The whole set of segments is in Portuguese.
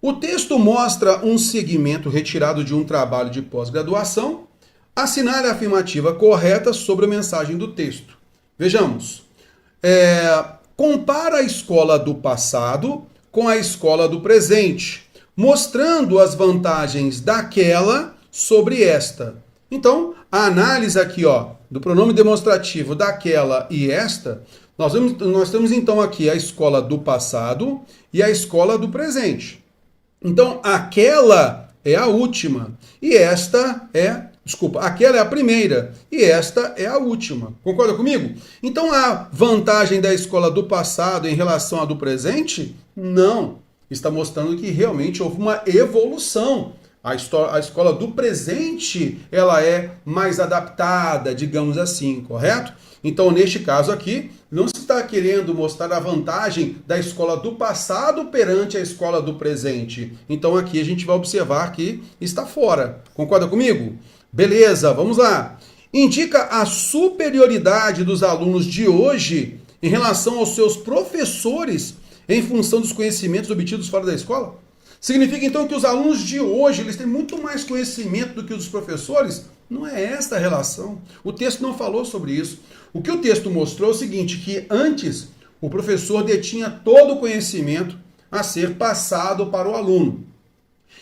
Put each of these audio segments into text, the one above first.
O texto mostra um segmento retirado de um trabalho de pós-graduação. Assinale a afirmativa correta sobre a mensagem do texto. Vejamos. Compara a escola do passado com a escola do presente, mostrando as vantagens daquela sobre esta. Então, a análise aqui, do pronome demonstrativo daquela e esta, nós temos então aqui a escola do passado e a escola do presente. Então, aquela é a última e aquela é a primeira e esta é a última. Concorda comigo? Então, a vantagem da escola do passado em relação à do presente? Não. Está mostrando que realmente houve uma evolução. A escola do presente, ela é mais adaptada, digamos assim, correto? Então, neste caso aqui, não se está querendo mostrar a vantagem da escola do passado perante a escola do presente. Então, aqui a gente vai observar que está fora. Concorda comigo? Beleza, vamos lá. Indica a superioridade dos alunos de hoje em relação aos seus professores em função dos conhecimentos obtidos fora da escola? Significa então que os alunos de hoje eles têm muito mais conhecimento do que os professores? Não é esta a relação. O texto não falou sobre isso. O que o texto mostrou é o seguinte, que antes o professor detinha todo o conhecimento a ser passado para o aluno.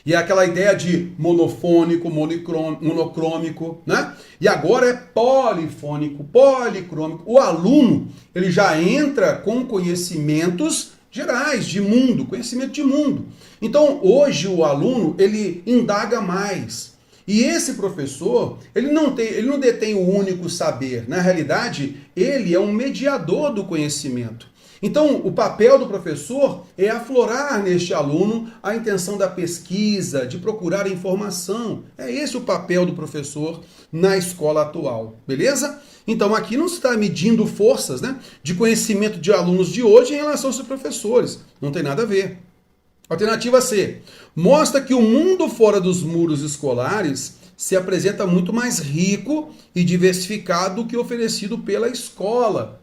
E é aquela ideia de monofônico, monocrômico, né? E agora é polifônico, policrômico. O aluno, ele já entra com conhecimentos gerais, de mundo, conhecimento de mundo. Então, hoje o aluno, ele indaga mais. E esse professor, ele não detém o único saber. Na realidade, ele é um mediador do conhecimento. Então, o papel do professor é aflorar neste aluno a intenção da pesquisa, de procurar informação. É esse o papel do professor na escola atual, beleza? Então, aqui não se está medindo forças, né, de conhecimento de alunos de hoje em relação aos seus professores. Não tem nada a ver. Alternativa C. Mostra que o mundo fora dos muros escolares se apresenta muito mais rico e diversificado do que oferecido pela escola.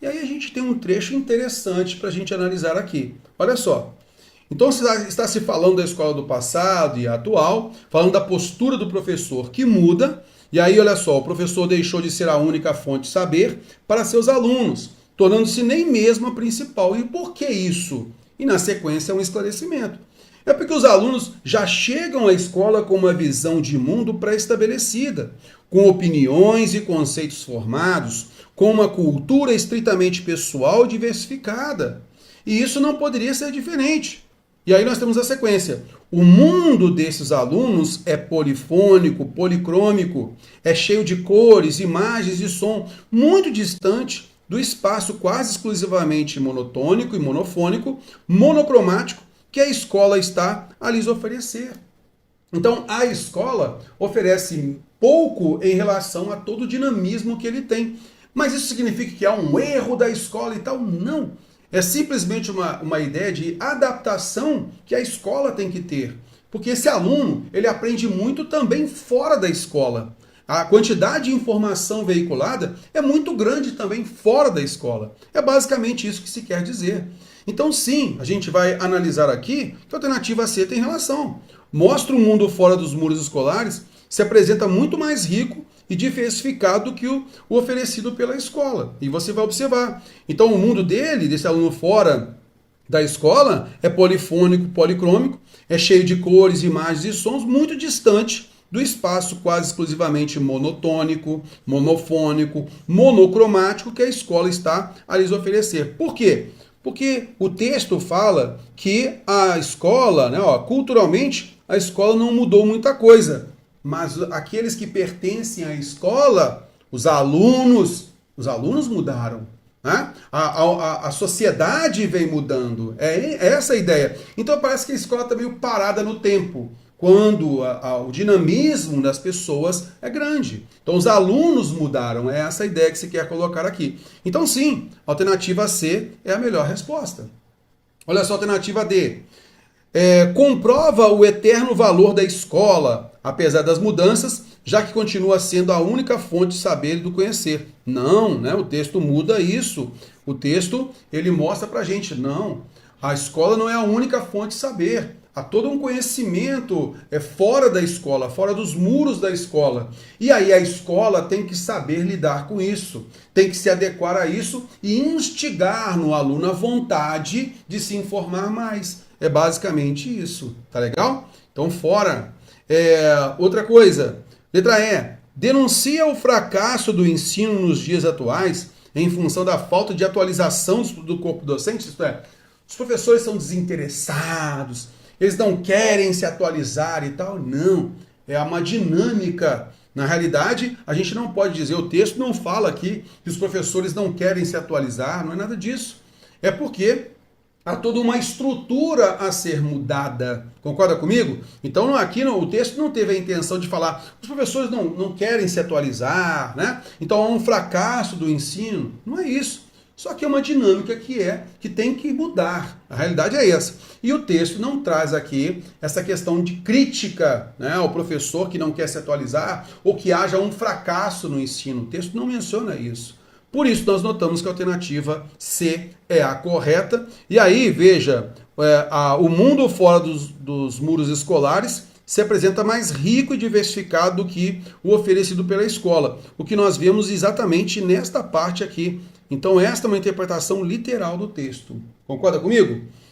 E aí a gente tem um trecho interessante para a gente analisar aqui. Olha só. Então está se falando da escola do passado e atual, falando da postura do professor que muda. E aí, olha só, o professor deixou de ser a única fonte de saber para seus alunos, tornando-se nem mesmo a principal. E por que isso? E na sequência um esclarecimento. É porque os alunos já chegam à escola com uma visão de mundo pré-estabelecida, com opiniões e conceitos formados, com uma cultura estritamente pessoal e diversificada. E isso não poderia ser diferente. E aí nós temos a sequência. O mundo desses alunos é polifônico, policrômico, é cheio de cores, imagens e som, muito distante do espaço quase exclusivamente monotônico e monofônico, monocromático, que a escola está a lhes oferecer. Então, a escola oferece pouco em relação a todo o dinamismo que ele tem. Mas isso significa que há um erro da escola e tal? Não. É simplesmente uma ideia de adaptação que a escola tem que ter. Porque esse aluno, ele aprende muito também fora da escola. A quantidade de informação veiculada é muito grande também fora da escola. É basicamente isso que se quer dizer. Então, sim, a gente vai analisar aqui que a alternativa C tem relação. Mostra o mundo fora dos muros escolares, se apresenta muito mais rico e diversificado do que o oferecido pela escola. E você vai observar. Então, o mundo desse aluno fora da escola, é polifônico, policrômico, é cheio de cores, imagens e sons, muito distante do espaço quase exclusivamente monotônico, monofônico, monocromático que a escola está a lhes oferecer. Por quê? Porque o texto fala que a escola, culturalmente, a escola não mudou muita coisa. Mas aqueles que pertencem à escola, os alunos mudaram. Né? A sociedade vem mudando. É essa a ideia. Então parece que a escola está meio parada no tempo, quando o dinamismo das pessoas é grande. Então os alunos mudaram. É essa a ideia que se quer colocar aqui. Então sim, a alternativa C é a melhor resposta. Olha só a alternativa D. Comprova o eterno valor da escola, apesar das mudanças, já que continua sendo a única fonte de saber e do conhecer. Não, né? O texto muda isso. O texto, ele mostra pra gente, não, a escola não é a única fonte de saber. há todo um conhecimento fora da escola, fora dos muros da escola. E aí a escola tem que saber lidar com isso, tem que se adequar a isso e instigar no aluno a vontade de se informar mais. É basicamente isso, tá legal? Então fora. Outra coisa, letra E, denuncia o fracasso do ensino nos dias atuais em função da falta de atualização do corpo docente, isto é, os professores são desinteressados, eles não querem se atualizar e tal. Não, é uma dinâmica. Na realidade, a gente não pode dizer, o texto não fala aqui que os professores não querem se atualizar, não é nada disso. É porque há toda uma estrutura a ser mudada. Concorda comigo? Então aqui o texto não teve a intenção de falar os professores não querem se atualizar, né? Então há um fracasso do ensino. Não é isso. Só que é uma dinâmica que tem que mudar. A realidade é essa. E o texto não traz aqui essa questão de crítica, né, ao professor que não quer se atualizar ou que haja um fracasso no ensino. O texto não menciona isso. Por isso, nós notamos que a alternativa C é a correta. E aí, veja, o mundo fora dos muros escolares se apresenta mais rico e diversificado do que o oferecido pela escola. O que nós vemos exatamente nesta parte aqui. Então, esta é uma interpretação literal do texto. Concorda comigo?